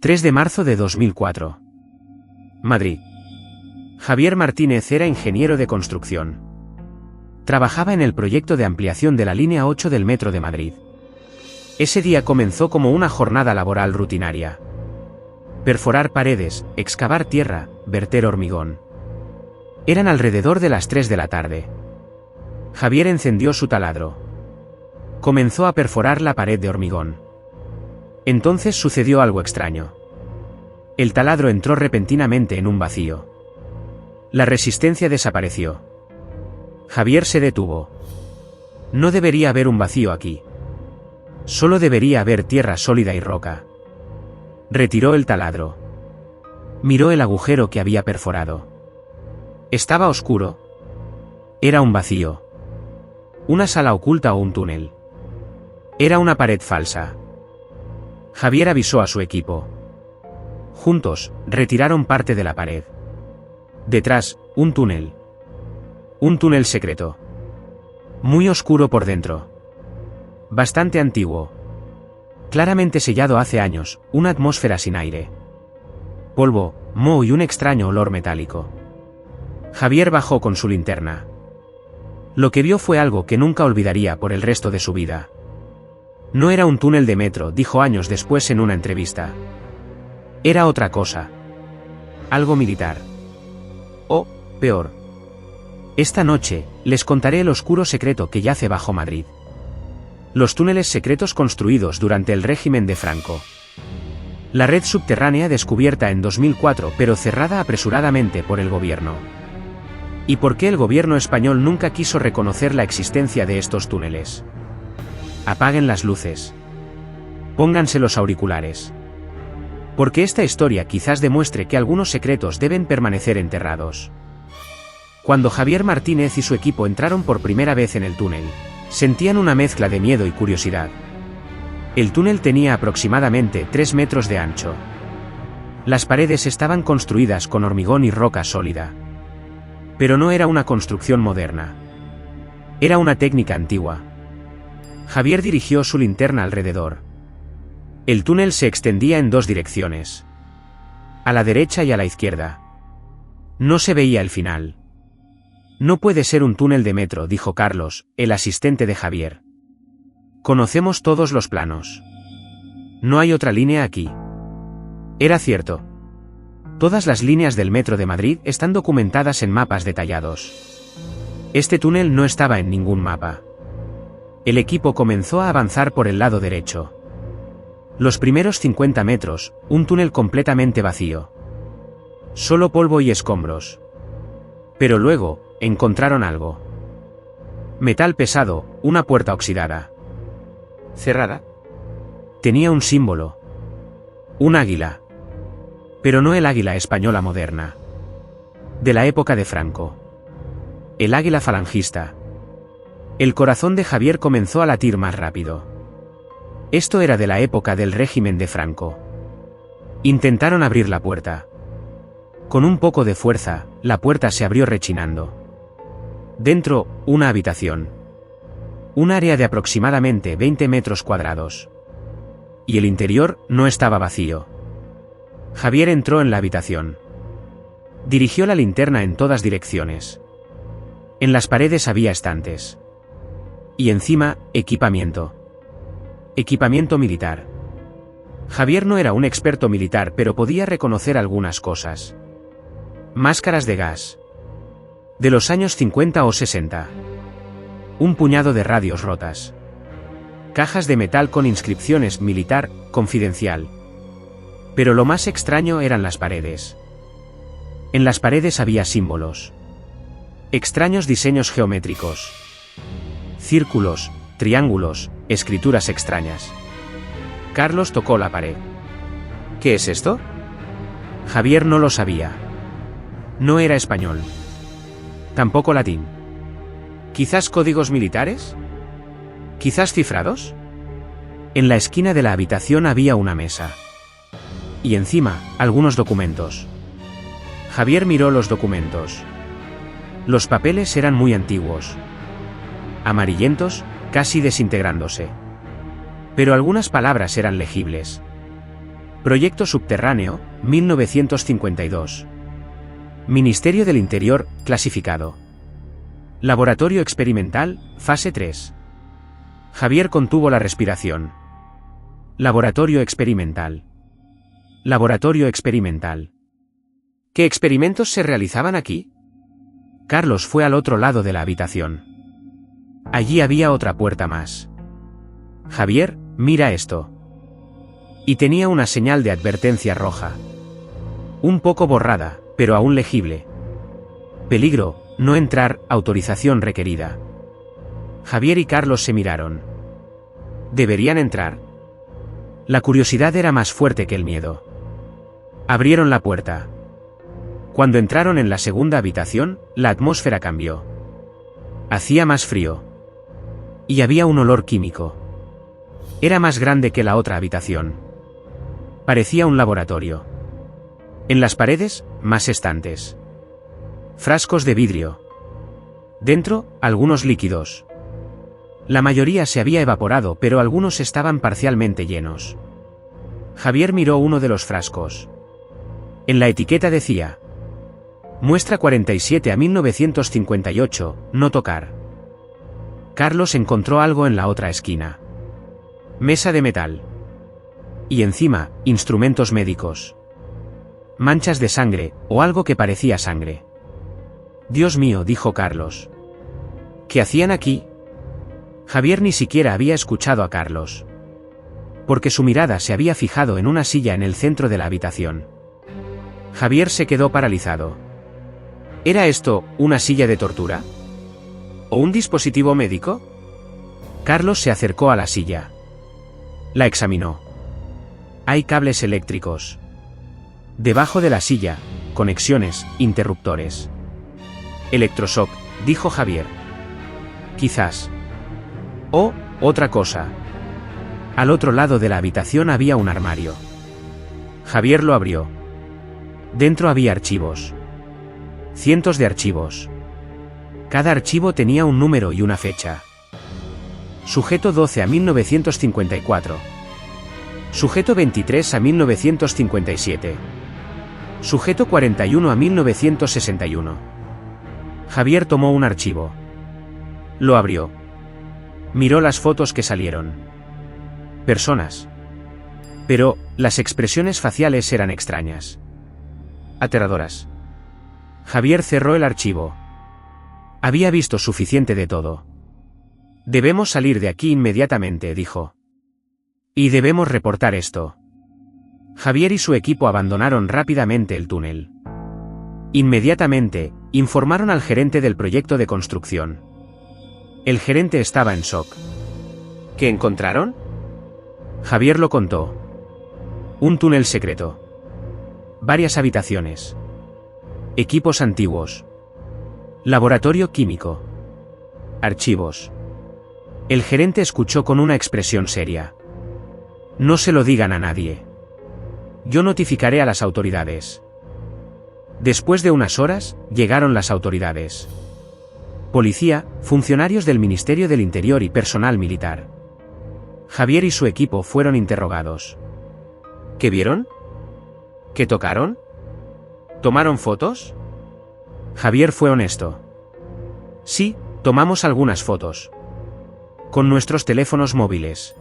3 de marzo de 2004. Madrid. Javier Martínez era ingeniero de construcción. Trabajaba en el proyecto de ampliación de la línea 8 del Metro de Madrid. Ese día comenzó como una jornada laboral rutinaria. Perforar paredes, excavar tierra, verter hormigón. Eran alrededor de las 3 de la tarde. Javier encendió su taladro. Comenzó a perforar la pared de hormigón. Entonces sucedió algo extraño. El taladro entró repentinamente en un vacío. La resistencia desapareció. Javier se detuvo. No debería haber un vacío aquí. Solo debería haber tierra sólida y roca. Retiró el taladro. Miró el agujero que había perforado. Estaba oscuro. Era un vacío. Una sala oculta o un túnel. Era una pared falsa. Javier avisó a su equipo. Juntos, retiraron parte de la pared. Detrás, un túnel. Un túnel secreto. Muy oscuro por dentro. Bastante antiguo. Claramente sellado hace años, una atmósfera sin aire. Polvo, moho y un extraño olor metálico. Javier bajó con su linterna. Lo que vio fue algo que nunca olvidaría por el resto de su vida. No era un túnel de metro, dijo años después en una entrevista. Era otra cosa. Algo militar. O, peor. Esta noche, les contaré el oscuro secreto que yace bajo Madrid. Los túneles secretos construidos durante el régimen de Franco. La red subterránea descubierta en 2004 pero cerrada apresuradamente por el gobierno. ¿Y por qué el gobierno español nunca quiso reconocer la existencia de estos túneles? Apaguen las luces. Pónganse los auriculares. Porque esta historia quizás demuestre que algunos secretos deben permanecer enterrados. Cuando Javier Martínez y su equipo entraron por primera vez en el túnel, sentían una mezcla de miedo y curiosidad. El túnel tenía aproximadamente 3 metros de ancho. Las paredes estaban construidas con hormigón y roca sólida. Pero no era una construcción moderna. Era una técnica antigua. Javier dirigió su linterna alrededor. El túnel se extendía en 2 direcciones. A la derecha y a la izquierda. No se veía el final. No puede ser un túnel de metro, dijo Carlos, el asistente de Javier. Conocemos todos los planos. No hay otra línea aquí. Era cierto. Todas las líneas del metro de Madrid están documentadas en mapas detallados. Este túnel no estaba en ningún mapa. El equipo comenzó a avanzar por el lado derecho. Los primeros 50 metros, un túnel completamente vacío. Solo polvo y escombros. Pero luego, encontraron algo. Metal pesado, una puerta oxidada. Cerrada. Tenía un símbolo. Un águila. Pero no el águila española moderna. De la época de Franco. El águila falangista. El corazón de Javier comenzó a latir más rápido. Esto era de la época del régimen de Franco. Intentaron abrir la puerta. Con un poco de fuerza, la puerta se abrió rechinando. Dentro, una habitación. Un área de aproximadamente 20 metros cuadrados. Y el interior no estaba vacío. Javier entró en la habitación. Dirigió la linterna en todas direcciones. En las paredes había estantes. Y encima, equipamiento. Equipamiento militar. Javier no era un experto militar, pero podía reconocer algunas cosas. Máscaras de gas. De los años 50 o 60. Un puñado de radios rotas. Cajas de metal con inscripciones militar, confidencial. Pero lo más extraño eran las paredes. En las paredes había símbolos. Extraños diseños geométricos. Círculos, triángulos, escrituras extrañas. Carlos tocó la pared. ¿Qué es esto? Javier no lo sabía. No era español. Tampoco latín. ¿Quizás códigos militares? ¿Quizás cifrados? En la esquina de la habitación había una mesa. Y encima, algunos documentos. Javier miró los documentos. Los papeles eran muy antiguos. Amarillentos, casi desintegrándose. Pero algunas palabras eran legibles. Proyecto subterráneo, 1952. Ministerio del Interior, clasificado. Laboratorio experimental, fase 3. Javier contuvo la respiración. Laboratorio experimental. Laboratorio experimental. ¿Qué experimentos se realizaban aquí? Carlos fue al otro lado de la habitación. Allí había otra puerta más. Javier, mira esto. Y tenía una señal de advertencia roja. Un poco borrada, pero aún legible. Peligro, no entrar, autorización requerida. Javier y Carlos se miraron. ¿Deberían entrar? La curiosidad era más fuerte que el miedo. Abrieron la puerta. Cuando entraron en la segunda habitación, la atmósfera cambió. Hacía más frío. Y había un olor químico. Era más grande que la otra habitación. Parecía un laboratorio. En las paredes, más estantes. Frascos de vidrio. Dentro, algunos líquidos. La mayoría se había evaporado, pero algunos estaban parcialmente llenos. Javier miró uno de los frascos. En la etiqueta decía: muestra 47 a 1958, no tocar. Carlos encontró algo en la otra esquina. Mesa de metal. Y encima, instrumentos médicos. Manchas de sangre, o algo que parecía sangre. Dios mío, dijo Carlos. ¿Qué hacían aquí? Javier ni siquiera había escuchado a Carlos. Porque su mirada se había fijado en una silla en el centro de la habitación. Javier se quedó paralizado. ¿Era esto una silla de tortura? ¿O un dispositivo médico? Carlos se acercó a la silla. La examinó. Hay cables eléctricos. Debajo de la silla, conexiones, interruptores. Electroshock, dijo Javier. Quizás. O, otra cosa. Al otro lado de la habitación había un armario. Javier lo abrió. Dentro había archivos. Cientos de archivos. Cada archivo tenía un número y una fecha. Sujeto 12 a 1954. Sujeto 23 a 1957. Sujeto 41 a 1961. Javier tomó un archivo. Lo abrió. Miró las fotos que salieron. Personas. Pero, las expresiones faciales eran extrañas. Aterradoras. Javier cerró el archivo. Había visto suficiente de todo. Debemos salir de aquí inmediatamente, dijo. Y debemos reportar esto. Javier y su equipo abandonaron rápidamente el túnel. Inmediatamente, informaron al gerente del proyecto de construcción. El gerente estaba en shock. ¿Qué encontraron? Javier lo contó. Un túnel secreto. Varias habitaciones. Equipos antiguos. Laboratorio químico. Archivos. El gerente escuchó con una expresión seria. No se lo digan a nadie. Yo notificaré a las autoridades. Después de unas horas, llegaron las autoridades. Policía, funcionarios del Ministerio del Interior y personal militar. Javier y su equipo fueron interrogados. ¿Qué vieron? ¿Qué tocaron? ¿Tomaron fotos? Javier fue honesto. Sí, tomamos algunas fotos. Con nuestros teléfonos móviles.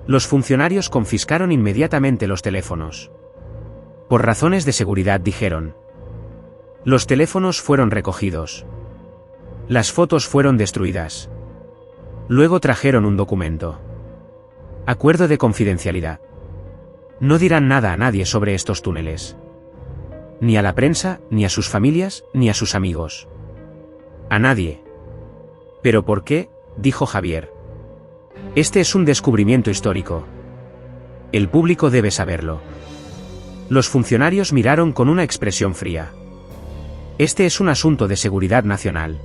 Los funcionarios confiscaron inmediatamente los teléfonos. Por razones de seguridad, dijeron. Los teléfonos fueron recogidos. Las fotos fueron destruidas. Luego trajeron un documento. Acuerdo de confidencialidad. No dirán nada a nadie sobre estos túneles. Ni a la prensa, ni a sus familias, ni a sus amigos. A nadie. ¿Pero por qué?, dijo Javier. Este es un descubrimiento histórico. El público debe saberlo. Los funcionarios miraron con una expresión fría. Este es un asunto de seguridad nacional.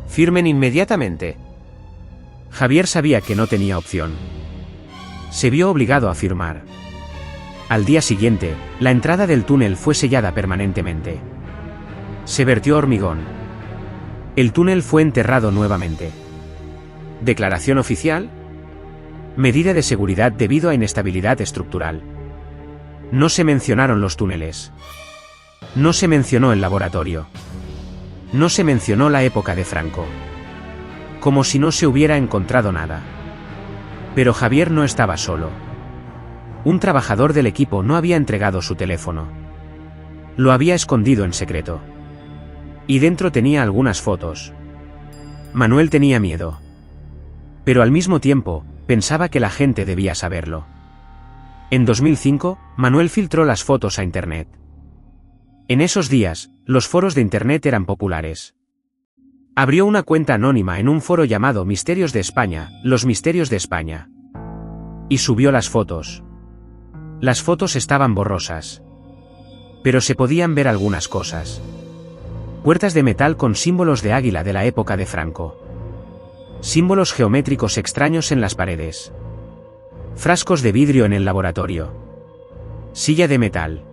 Firmen inmediatamente. Javier sabía que no tenía opción. Se vio obligado a firmar. Al día siguiente, la entrada del túnel fue sellada permanentemente. Se vertió hormigón. El túnel fue enterrado nuevamente. ¿Declaración oficial? Medida de seguridad debido a inestabilidad estructural. No se mencionaron los túneles. No se mencionó el laboratorio. No se mencionó la época de Franco. Como si no se hubiera encontrado nada. Pero Javier no estaba solo. Un trabajador del equipo no había entregado su teléfono. Lo había escondido en secreto. Y dentro tenía algunas fotos. Manuel tenía miedo. Pero al mismo tiempo, pensaba que la gente debía saberlo. En 2005, Manuel filtró las fotos a Internet. En esos días, los foros de Internet eran populares. Abrió una cuenta anónima en un foro llamado Misterios de España, Los Misterios de España. Y subió las fotos. Las fotos estaban borrosas. Pero se podían ver algunas cosas. Puertas de metal con símbolos de águila de la época de Franco. Símbolos geométricos extraños en las paredes. Frascos de vidrio en el laboratorio. Silla de metal.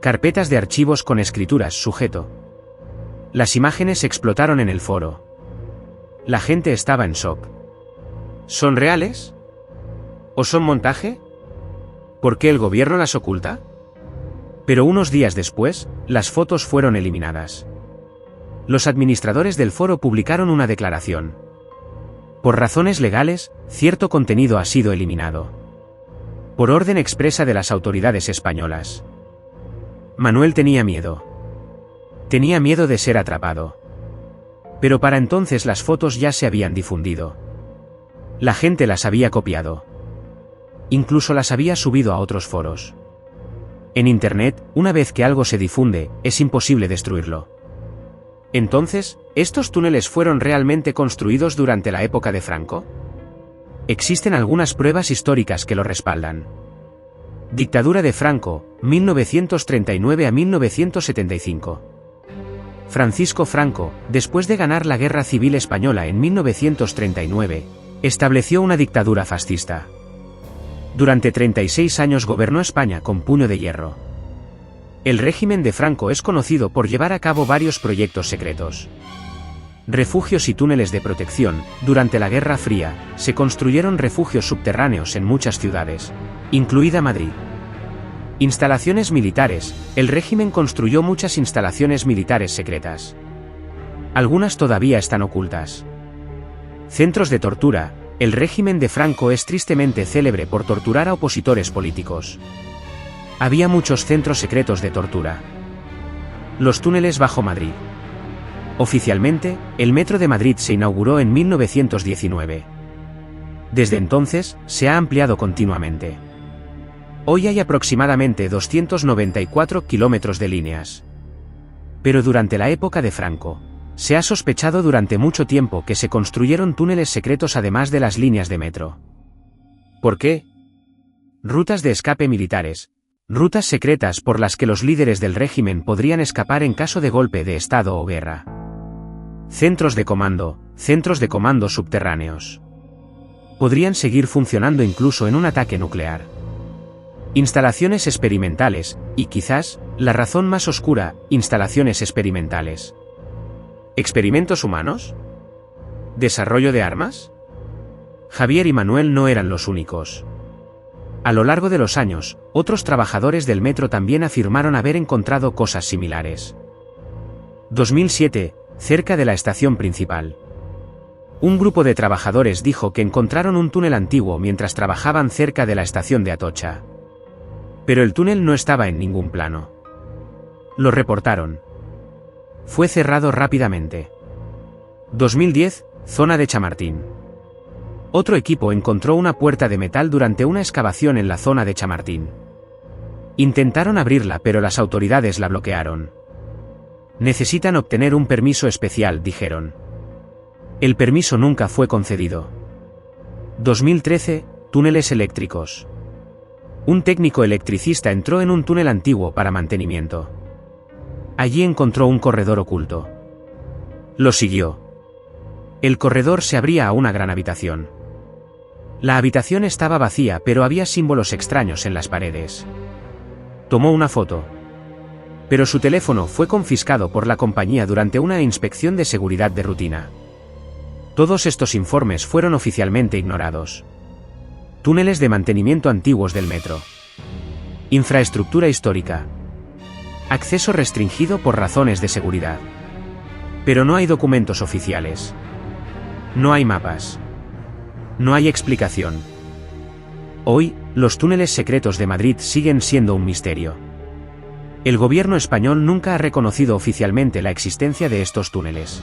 Carpetas de archivos con escrituras sujeto. Las imágenes explotaron en el foro. La gente estaba en shock. ¿Son reales? ¿O son montaje? ¿Por qué el gobierno las oculta? Pero unos días después, las fotos fueron eliminadas. Los administradores del foro publicaron una declaración. Por razones legales, cierto contenido ha sido eliminado. Por orden expresa de las autoridades españolas. Manuel tenía miedo. Tenía miedo de ser atrapado. Pero para entonces las fotos ya se habían difundido. La gente las había copiado. Incluso las había subido a otros foros. En Internet, una vez que algo se difunde, es imposible destruirlo. Entonces, ¿estos túneles fueron realmente construidos durante la época de Franco? Existen algunas pruebas históricas que lo respaldan. Dictadura de Franco, 1939 a 1975. Francisco Franco, después de ganar la Guerra Civil Española en 1939, estableció una dictadura fascista. Durante 36 años gobernó España con puño de hierro. El régimen de Franco es conocido por llevar a cabo varios proyectos secretos. Refugios y túneles de protección. Durante la Guerra Fría, se construyeron refugios subterráneos en muchas ciudades, incluida Madrid. Instalaciones militares. El régimen construyó muchas instalaciones militares secretas. Algunas todavía están ocultas. Centros de tortura. El régimen de Franco es tristemente célebre por torturar a opositores políticos. Había muchos centros secretos de tortura. Los túneles bajo Madrid. Oficialmente, el Metro de Madrid se inauguró en 1919. Desde entonces, se ha ampliado continuamente. Hoy hay aproximadamente 294 kilómetros de líneas. Pero durante la época de Franco, se ha sospechado durante mucho tiempo que se construyeron túneles secretos además de las líneas de metro. ¿Por qué? Rutas de escape militares. Rutas secretas por las que los líderes del régimen podrían escapar en caso de golpe de Estado o guerra. Centros de comando subterráneos. Podrían seguir funcionando incluso en un ataque nuclear. Instalaciones experimentales, y quizás, la razón más oscura, instalaciones experimentales. ¿Experimentos humanos? ¿Desarrollo de armas? Javier y Manuel no eran los únicos. A lo largo de los años, otros trabajadores del metro también afirmaron haber encontrado cosas similares. 2007, cerca de la estación principal. Un grupo de trabajadores dijo que encontraron un túnel antiguo mientras trabajaban cerca de la estación de Atocha. Pero el túnel no estaba en ningún plano. Lo reportaron. Fue cerrado rápidamente. 2010, zona de Chamartín. Otro equipo encontró una puerta de metal durante una excavación en la zona de Chamartín. Intentaron abrirla pero las autoridades la bloquearon. Necesitan obtener un permiso especial, dijeron. El permiso nunca fue concedido. 2013, túneles eléctricos. Un técnico electricista entró en un túnel antiguo para mantenimiento. Allí encontró un corredor oculto. Lo siguió. El corredor se abría a una gran habitación. La habitación estaba vacía pero había símbolos extraños en las paredes. Tomó una foto. Pero su teléfono fue confiscado por la compañía durante una inspección de seguridad de rutina. Todos estos informes fueron oficialmente ignorados. Túneles de mantenimiento antiguos del metro. Infraestructura histórica. Acceso restringido por razones de seguridad. Pero no hay documentos oficiales. No hay mapas. No hay explicación. Hoy, los túneles secretos de Madrid siguen siendo un misterio. El gobierno español nunca ha reconocido oficialmente la existencia de estos túneles.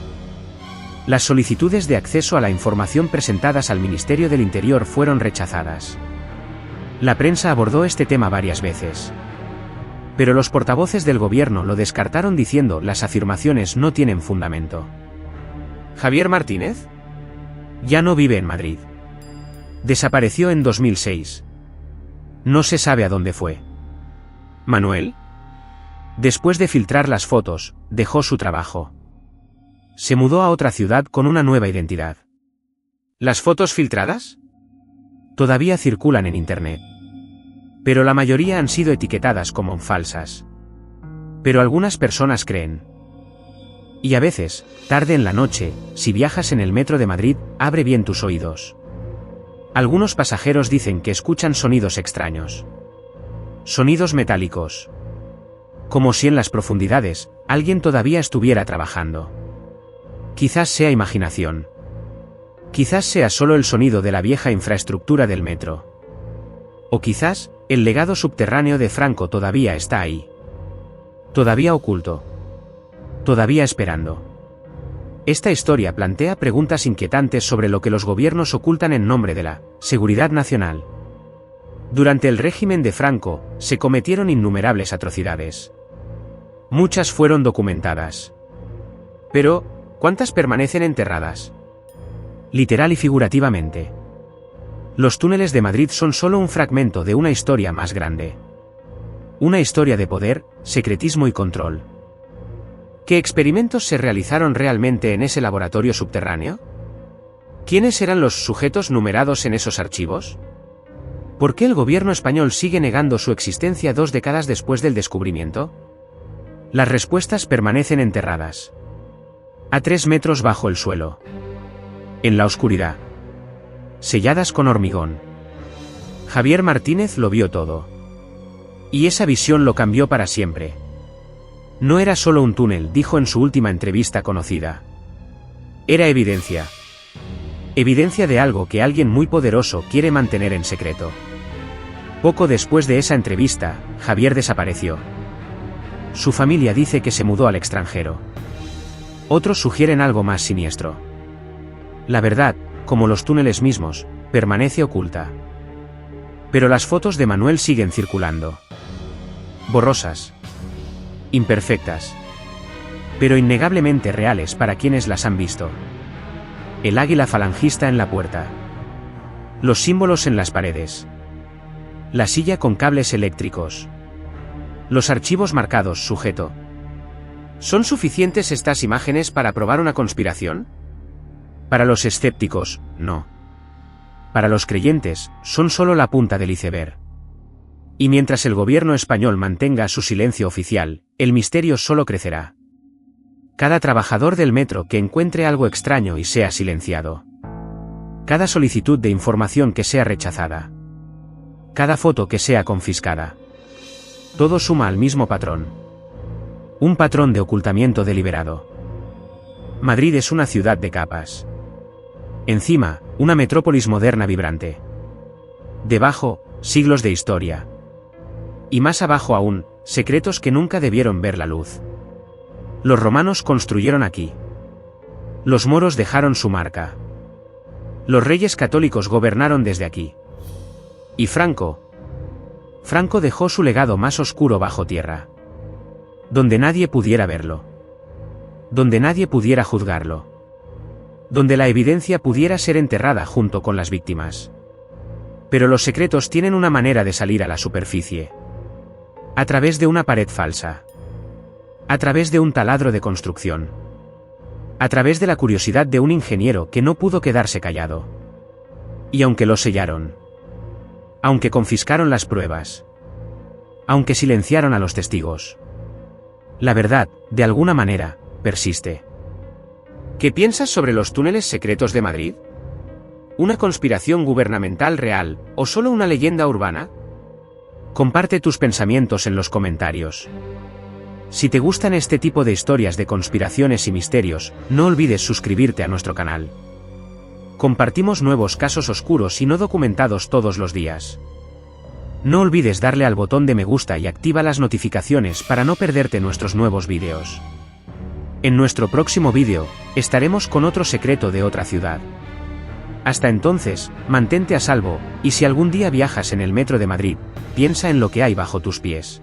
Las solicitudes de acceso a la información presentadas al Ministerio del Interior fueron rechazadas. La prensa abordó este tema varias veces. Pero los portavoces del gobierno lo descartaron diciendo las afirmaciones no tienen fundamento. ¿Javier Martínez? Ya no vive en Madrid. Desapareció en 2006. No se sabe a dónde fue. ¿Manuel? Después de filtrar las fotos, dejó su trabajo. Se mudó a otra ciudad con una nueva identidad. ¿Las fotos filtradas? Todavía circulan en Internet. Pero la mayoría han sido etiquetadas como falsas. Pero algunas personas creen. Y a veces, tarde en la noche, si viajas en el metro de Madrid, abre bien tus oídos. Algunos pasajeros dicen que escuchan sonidos extraños. Sonidos metálicos. Como si en las profundidades, alguien todavía estuviera trabajando. Quizás sea imaginación. Quizás sea solo el sonido de la vieja infraestructura del metro. O quizás, el legado subterráneo de Franco todavía está ahí. Todavía oculto. Todavía esperando. Esta historia plantea preguntas inquietantes sobre lo que los gobiernos ocultan en nombre de la seguridad nacional. Durante el régimen de Franco, se cometieron innumerables atrocidades. Muchas fueron documentadas. Pero, ¿cuántas permanecen enterradas? Literal y figurativamente. Los túneles de Madrid son solo un fragmento de una historia más grande. Una historia de poder, secretismo y control. ¿Qué experimentos se realizaron realmente en ese laboratorio subterráneo? ¿Quiénes eran los sujetos numerados en esos archivos? ¿Por qué el gobierno español sigue negando su existencia 2 décadas después del descubrimiento? Las respuestas permanecen enterradas. A 3 metros bajo el suelo. En la oscuridad. Selladas con hormigón. Javier Martínez lo vio todo. Y esa visión lo cambió para siempre. No era solo un túnel, dijo en su última entrevista conocida. Era evidencia. Evidencia de algo que alguien muy poderoso quiere mantener en secreto. Poco después de esa entrevista, Javier desapareció. Su familia dice que se mudó al extranjero. Otros sugieren algo más siniestro. La verdad, como los túneles mismos, permanece oculta. Pero las fotos de Manuel siguen circulando. Borrosas. Imperfectas. Pero innegablemente reales para quienes las han visto. El águila falangista en la puerta. Los símbolos en las paredes. La silla con cables eléctricos. Los archivos marcados sujeto. ¿Son suficientes estas imágenes para probar una conspiración? Para los escépticos, no. Para los creyentes, son solo la punta del iceberg. Y mientras el gobierno español mantenga su silencio oficial, el misterio solo crecerá. Cada trabajador del metro que encuentre algo extraño y sea silenciado. Cada solicitud de información que sea rechazada. Cada foto que sea confiscada. Todo suma al mismo patrón. Un patrón de ocultamiento deliberado. Madrid es una ciudad de capas. Encima, una metrópolis moderna vibrante. Debajo, siglos de historia. Y más abajo aún, secretos que nunca debieron ver la luz. Los romanos construyeron aquí. Los moros dejaron su marca. Los reyes católicos gobernaron desde aquí. Y Franco dejó su legado más oscuro bajo tierra. Donde nadie pudiera verlo. Donde nadie pudiera juzgarlo. Donde la evidencia pudiera ser enterrada junto con las víctimas. Pero los secretos tienen una manera de salir a la superficie. A través de una pared falsa. A través de un taladro de construcción. A través de la curiosidad de un ingeniero que no pudo quedarse callado. Y aunque lo sellaron. Aunque confiscaron las pruebas. Aunque silenciaron a los testigos. La verdad, de alguna manera, persiste. ¿Qué piensas sobre los túneles secretos de Madrid? ¿Una conspiración gubernamental real, o solo una leyenda urbana? Comparte tus pensamientos en los comentarios. Si te gustan este tipo de historias de conspiraciones y misterios, no olvides suscribirte a nuestro canal. Compartimos nuevos casos oscuros y no documentados todos los días. No olvides darle al botón de me gusta y activa las notificaciones para no perderte nuestros nuevos vídeos. En nuestro próximo vídeo, estaremos con otro secreto de otra ciudad. Hasta entonces, mantente a salvo, y si algún día viajas en el metro de Madrid, piensa en lo que hay bajo tus pies.